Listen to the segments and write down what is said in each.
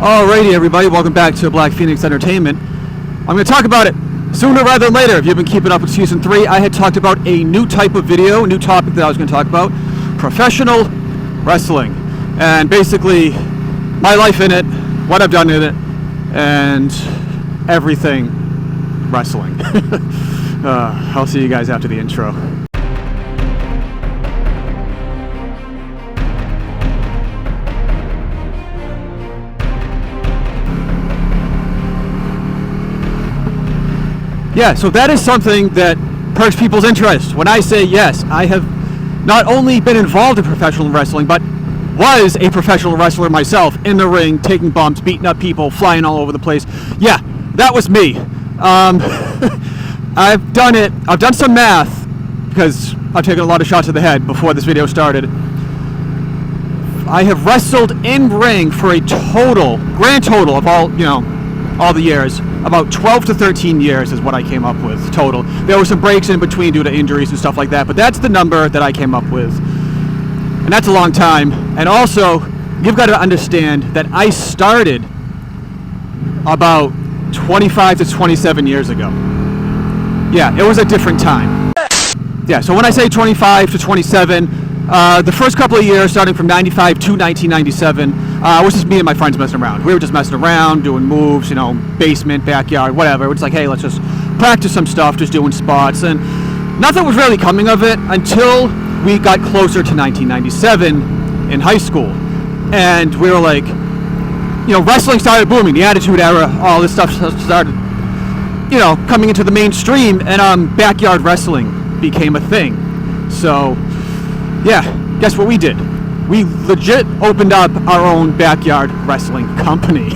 Alrighty, everybody, welcome back to Blackphoenix Entertainment. I'm going to talk about it sooner rather than later. If you've been keeping up with Season 3, I had talked about a new type of video, a new topic that I was going to talk about, professional wrestling. And basically, my life in it, what I've done in it, and everything wrestling. I'll see you guys after the intro. Yeah, so that is something that perks people's interest. When I say yes, I have not only been involved in professional wrestling, but was a professional wrestler myself, in the ring, taking bumps, beating up people, flying all over the place. Yeah, that was me. I've done it. I've done some math, because I've taken a lot of shots to the head before this video started. I have wrestled in ring for a grand total of all the years. About 12 to 13 years is what I came up with total. There were some breaks in between due to injuries and stuff like that, but that's the number that I came up with. And that's a long time. And also, you've got to understand that I started about 25 to 27 years ago. Yeah, it was a different time. Yeah, so when I say 25 to 27, the first couple of years, starting from 95 to 1997, was just me and my friends messing around. We were just messing around, doing moves, basement, backyard, whatever. It's like, hey, let's just practice some stuff, just doing spots. And nothing was really coming of it until we got closer to 1997 in high school. And we were like, wrestling started booming, the Attitude Era, all this stuff started, coming into the mainstream, and backyard wrestling became a thing. So, yeah, guess what we did? We legit opened up our own backyard wrestling company.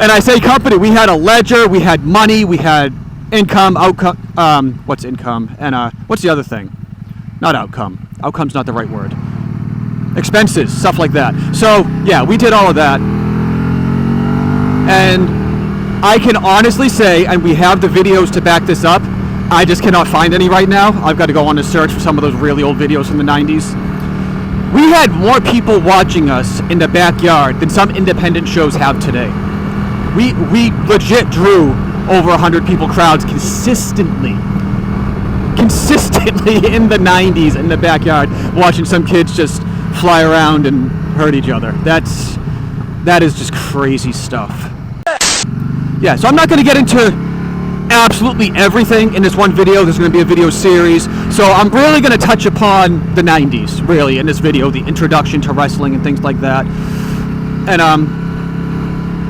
And I say company, we had a ledger, we had money, we had income, outcome, what's income? And what's the other thing? Not outcome. Outcome's not the right word. Expenses, stuff like that. So, yeah, we did all of that. And I can honestly say, and we have the videos to back this up, I just cannot find any right now. I've got to go on a search for some of those really old videos from the 90s. We had more people watching us in the backyard than some independent shows have today. We legit drew over 100 people crowds consistently in the 90s in the backyard, watching some kids just fly around and hurt each other. That is just crazy stuff. Yeah, so I'm not going to get into absolutely everything in this one video. There's going to be a video series, so I'm really going to touch upon the 90s, really, in this video, the introduction to wrestling and things like that. And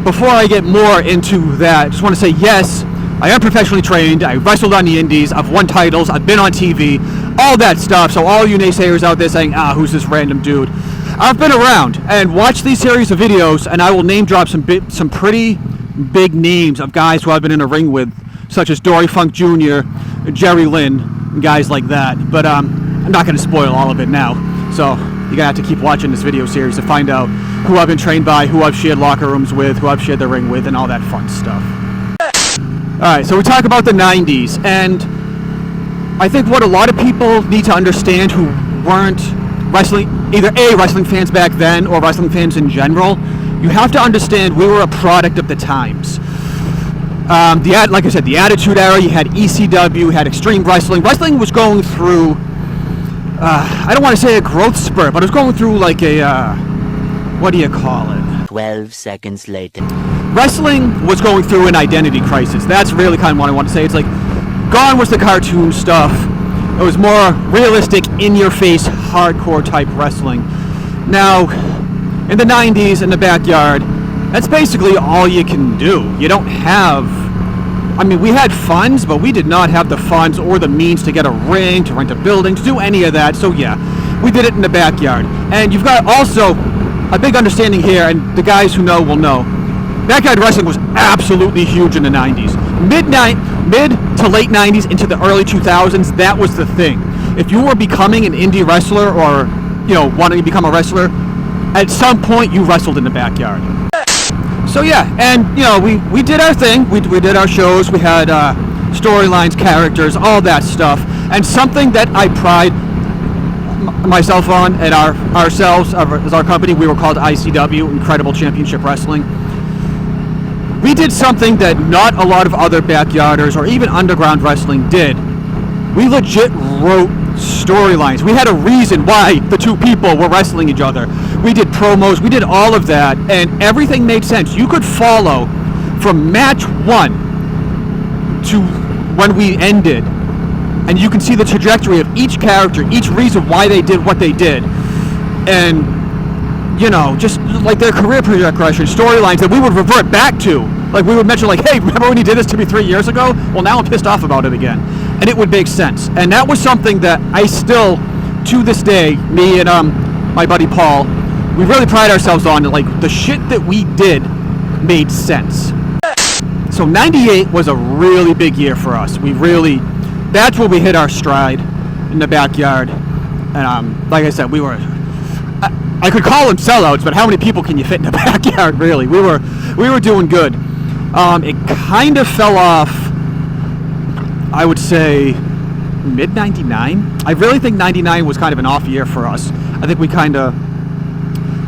before I get more into that, I just want to say, yes, I am professionally trained. I wrestled on the indies. I've won titles. I've been on TV, all that stuff. So all you naysayers out there saying, who's this random dude? I've been around and watched these series of videos, and I will name drop some pretty big names of guys who I've been in a ring with, such as Dory Funk Jr., Jerry Lynn, and guys like that. But I'm not going to spoil all of it now. So you're going to have to keep watching this video series to find out who I've been trained by, who I've shared locker rooms with, who I've shared the ring with, and all that fun stuff. Alright, so we talk about the 90s, and I think what a lot of people need to understand who weren't either wrestling fans back then or wrestling fans in general, you have to understand we were a product of the times. Like I said, the Attitude Era, you had ECW, you had Extreme Wrestling. Wrestling was going through, I don't want to say a growth spurt, but it was going through like a, what do you call it? 12 seconds later. Wrestling was going through an identity crisis. That's really kind of what I want to say. It's like, gone was the cartoon stuff. It was more realistic, in-your-face, hardcore type wrestling. Now, in the 90s, in the backyard, that's basically all you can do. You don't have, we had funds, but we did not have the funds or the means to get a ring, to rent a building, to do any of that. So yeah, we did it in the backyard. And you've got also a big understanding here, and the guys who know will know, backyard wrestling was absolutely huge in the 90s. Mid to late 90s into the early 2000s, that was the thing. If you were becoming an indie wrestler or, wanting to become a wrestler, at some point you wrestled in the backyard. So yeah, and we did our thing. We did our shows. We had storylines, characters, all that stuff. And something that I pride myself on and ourselves as our company, we were called ICW, Incredible Championship Wrestling. we did something that not a lot of other backyarders or even underground wrestling did. We legit wrote storylines. We had a reason why the two people were wrestling each other. We did promos, we did all of that, and everything made sense. You could follow from match 1 to when we ended, and you can see the trajectory of each character, each reason why they did what they did. And, you know, just like their career progression, storylines that we would revert back to. Like we would mention, like, hey, remember when you did this to me 3 years ago? Well, now I'm pissed off about it again. And it would make sense. And that was something that I still, to this day, me and my buddy Paul, we really pride ourselves on. Like, the shit that we did made sense. So 98 was a really big year for us. That's where we hit our stride in the backyard. And like I said, I could call them sellouts, but how many people can you fit in the backyard, really? We were doing good. It kind of fell off, I would say, mid-99. I really think 99 was kind of an off year for us. I think we kind of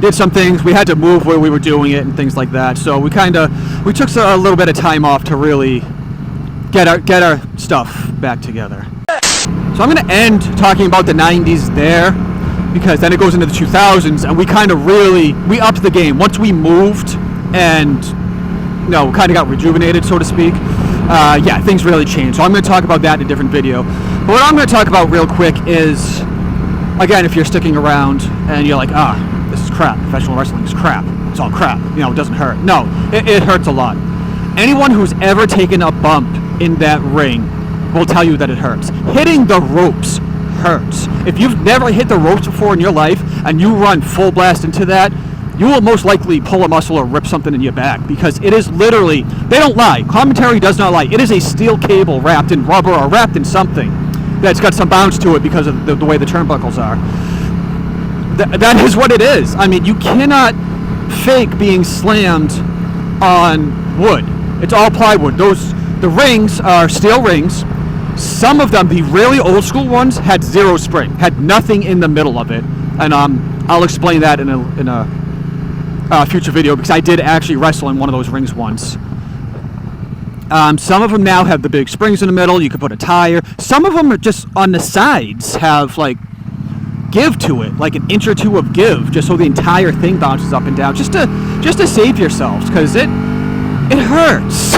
did some things. We had to move where we were doing it and things like that. So we took a little bit of time off to really get our stuff back together. So I'm going to end talking about the 90s there, because then it goes into the 2000s, and we kind of we upped the game. Once we moved and, you know, kind of got rejuvenated, so to speak, yeah, things really changed. So I'm going to talk about that in a different video. But what I'm going to talk about real quick is, again, if you're sticking around and you're like, this is crap, professional wrestling is crap, it's all crap, you know, it doesn't hurt. No, it hurts a lot. Anyone who's ever taken a bump in that ring will tell you that it hurts. Hitting the ropes hurts. If you've never hit the ropes before in your life and you run full blast into that, you will most likely pull a muscle or rip something in your back, because it is literally, they don't lie, commentary does not lie, it is a steel cable wrapped in rubber or wrapped in something that's got some bounce to it because of the way the turnbuckles are. That is what it is. I mean, you cannot fake being slammed on wood. It's all plywood. The rings are steel rings. Some of them, the really old school ones, had zero spring, had nothing in the middle of it, and I'll explain that in a future video, because I did actually wrestle in one of those rings once. Some of them now have the big springs in the middle. You can put a tire. Some of them are just on the sides, have like give to it, like an inch or two of give, just so the entire thing bounces up and down, just to save yourselves, because it hurts.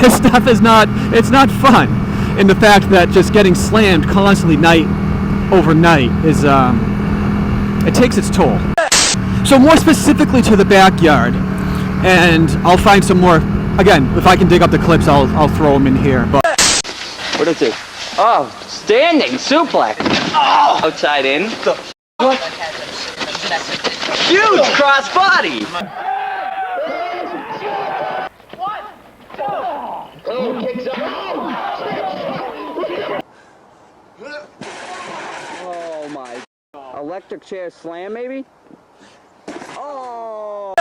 This stuff is it's not fun. And the fact that just getting slammed constantly night over night is, it takes its toll. So more specifically to the backyard, and I'll find some more, again, if I can dig up the clips, I'll throw them in here. But what is it? Oh, standing suplex. Oh, outside in. What? Huge cross body. Oh, kicks up. Oh my. Electric chair slam, maybe? Oh.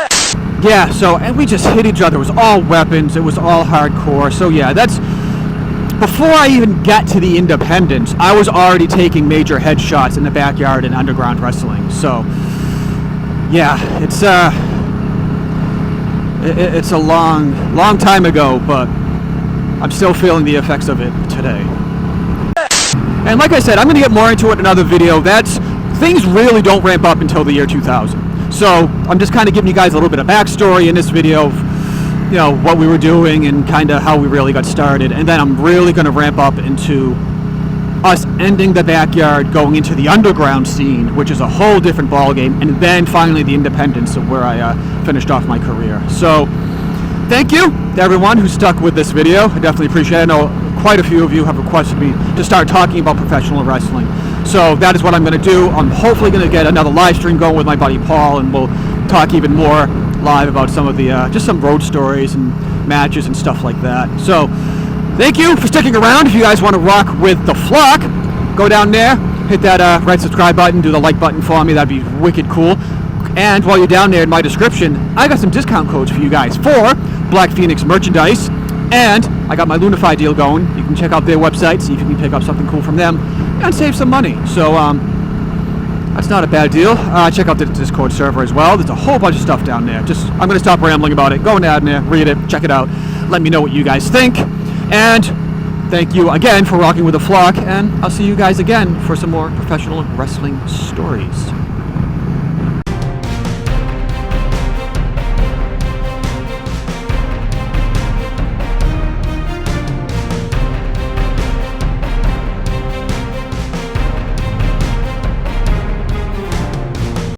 Yeah, so, and we just hit each other. It was all weapons. It was all hardcore. So yeah, that's, before I even got to the independents, I was already taking major headshots in the backyard and underground wrestling. So yeah, it's a long time ago, but I'm still feeling the effects of it today. And like I said, I'm going to get more into it in another video. Things really don't ramp up until the year 2000. So I'm just kind of giving you guys a little bit of backstory in this video of, you know, what we were doing and kind of how we really got started. And then I'm really going to ramp up into us ending the backyard, going into the underground scene, which is a whole different ballgame, and then finally the independence of where I finished off my career. So thank you to everyone who stuck with this video. I definitely appreciate it. I know quite a few of you have requested me to start talking about professional wrestling. So that is what I'm going to do. I'm hopefully going to get another live stream going with my buddy Paul, and we'll talk even more live about some of the, just some road stories and matches and stuff like that. So thank you for sticking around. If you guys want to rock with the flock, go down there, hit that red subscribe button, do the like button for me. That'd be wicked cool. And while you're down there in my description, I got some discount codes for you guys for Blackphoenix merchandise. And I got my Lunafide deal going. You can check out their website, see if you can pick up something cool from them, and save some money. So, That's not a bad deal. Check out the Discord server as well. There's a whole bunch of stuff down there. I'm going to stop rambling about it. Go down there, read it, check it out. Let me know what you guys think. And thank you again for rocking with the flock. And I'll see you guys again for some more professional wrestling stories.